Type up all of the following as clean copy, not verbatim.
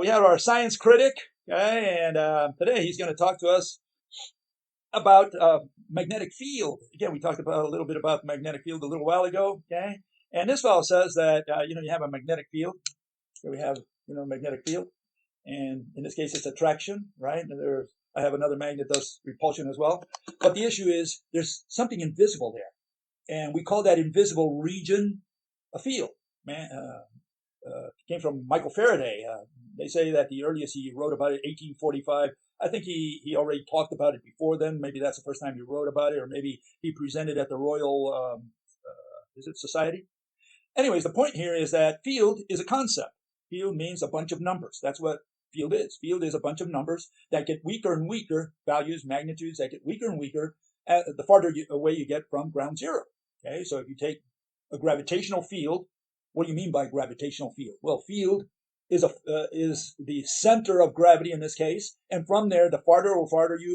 We have our science critic, okay, and today he's going to talk to us about magnetic field. Again, we talked about a little bit about the magnetic field a little while ago, okay, and this fellow says that you have a magnetic field. Here we have magnetic field, and in this case it's attraction, right? And I have another magnet that does repulsion as well. But the issue is there's something invisible there, and we call that invisible region a field. Came from Michael Faraday. They say that the earliest he wrote about it, 1845. I think he already talked about it before then. Maybe that's the first time he wrote about it, or maybe he presented at the Royal Society. Anyways, the point here is that field is a concept. Field means a bunch of numbers. That's what field is. Field is a bunch of numbers that get weaker and weaker, values, magnitudes that get weaker and weaker the farther away you get from ground zero. Okay, so if you take a gravitational field, what do you mean by gravitational field? Well, field is the center of gravity in this case, and from there, the farther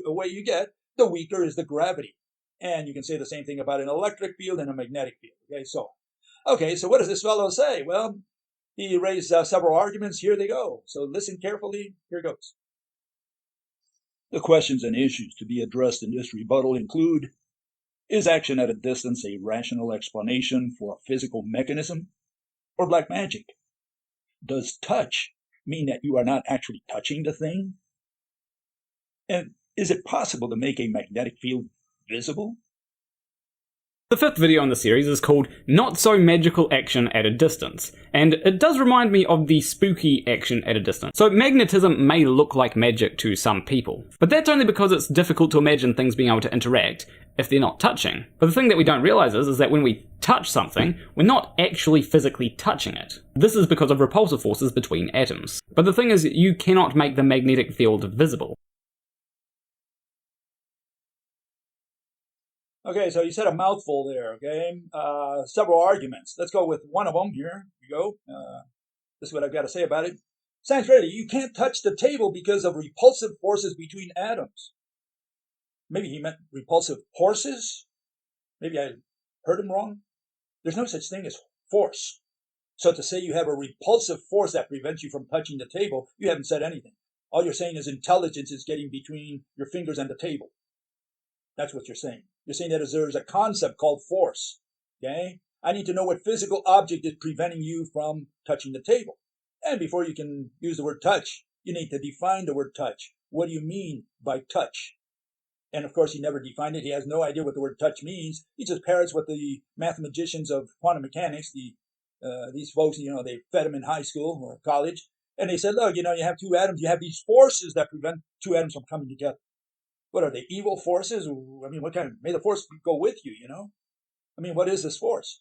away you get, the weaker is the gravity. And you can say the same thing about an electric field and a magnetic field. Okay, so what does this fellow say? Well, he raised several arguments. Here they go. So listen carefully. Here goes. The questions and issues to be addressed in this rebuttal include: is action at a distance a rational explanation for a physical mechanism or black magic? Does touch mean that you are not actually touching the thing? And is it possible to make a magnetic field visible? The fifth video in the series is called Not So Magical Action at a Distance, and it does remind me of the spooky action at a distance. So magnetism may look like magic to some people, but that's only because it's difficult to imagine things being able to interact if they're not touching. But the thing that we don't realize is that when we touch something, we're not actually physically touching it. This is because of repulsive forces between atoms. But the thing is, you cannot make the magnetic field visible. Okay, so you said a mouthful there, okay? Several arguments. Let's go with one of them here. Here we go. This is what I've got to say about it. Science ready. You can't touch the table because of repulsive forces between atoms. Maybe he meant repulsive horses? Maybe I heard him wrong? There's no such thing as force. So to say you have a repulsive force that prevents you from touching the table, you haven't said anything. All you're saying is intelligence is getting between your fingers and the table. That's what you're saying. You're saying that there's a concept called force. Okay? I need to know what physical object is preventing you from touching the table. And before you can use the word touch, you need to define the word touch. What do you mean by touch? And of course, he never defined it. He has no idea what the word touch means. He just parrots what the mathematicians of quantum mechanics, these folks, they fed him in high school or college. And they said, look, you have two atoms. You have these forces that prevent two atoms from coming together. What are they, evil forces? I mean, what kind may the force go with you, I mean, what is this force?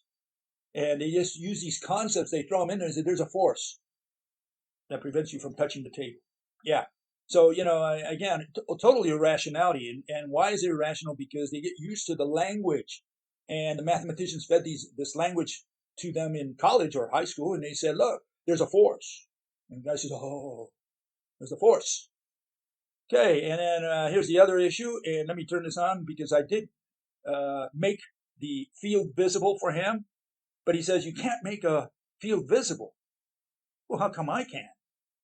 And they just use these concepts, they throw them in there and say, there's a force that prevents you from touching the table. Yeah. So, again, totally irrationality. And why is it irrational? Because they get used to the language. And the mathematicians fed this language to them in college or high school, and they said, look, there's a force. And the guy says, oh, there's a force. Okay, and then here's the other issue, and let me turn this on because I did make the field visible for him, but he says you can't make a field visible. Well, how come I can't?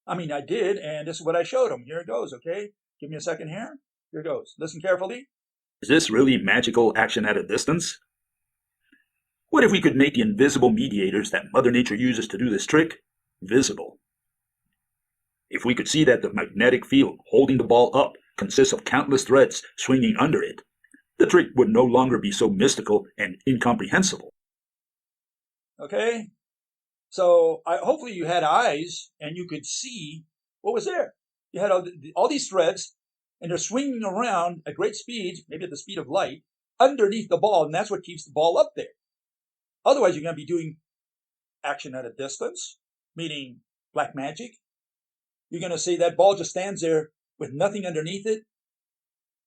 I mean, I did, and this is what I showed him. Here it goes, okay? Give me a second here. Here it goes. Listen carefully. Is this really magical action at a distance? What if we could make the invisible mediators that Mother Nature uses to do this trick visible? If we could see that the magnetic field holding the ball up consists of countless threads swinging under it, the trick would no longer be so mystical and incomprehensible. Okay, so hopefully you had eyes and you could see what was there. You had all these threads, and they're swinging around at great speeds, maybe at the speed of light, underneath the ball, and that's what keeps the ball up there. Otherwise, you're going to be doing action at a distance, meaning black magic. You're going to say that ball just stands there with nothing underneath it,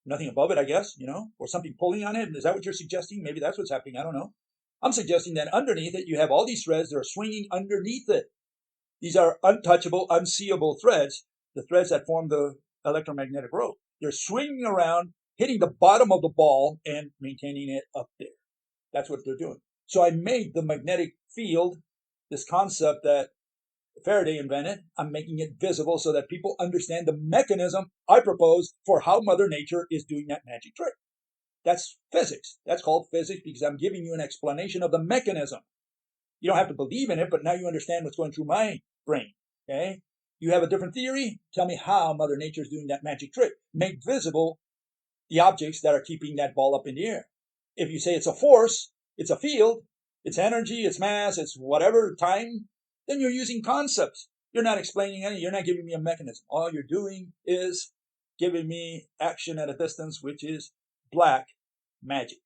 nothing above it, I guess, or something pulling on it. Is that what you're suggesting? Maybe that's what's happening. I don't know. I'm suggesting that underneath it, you have all these threads that are swinging underneath it. These are untouchable, unseeable threads, the threads that form the electromagnetic rope. They're swinging around, hitting the bottom of the ball and maintaining it up there. That's what they're doing. So I made the magnetic field, this concept that Faraday invented. I'm making it visible so that people understand the mechanism I propose for how Mother Nature is doing that magic trick. That's physics. That's called physics because I'm giving you an explanation of the mechanism. You don't have to believe in it, but now you understand what's going through my brain. Okay? You have a different theory? Tell me how Mother Nature is doing that magic trick. Make visible the objects that are keeping that ball up in the air. If you say it's a force, it's a field, it's energy, it's mass, it's whatever, time, then you're using concepts. You're not explaining anything. You're not giving me a mechanism. All you're doing is giving me action at a distance, which is black magic.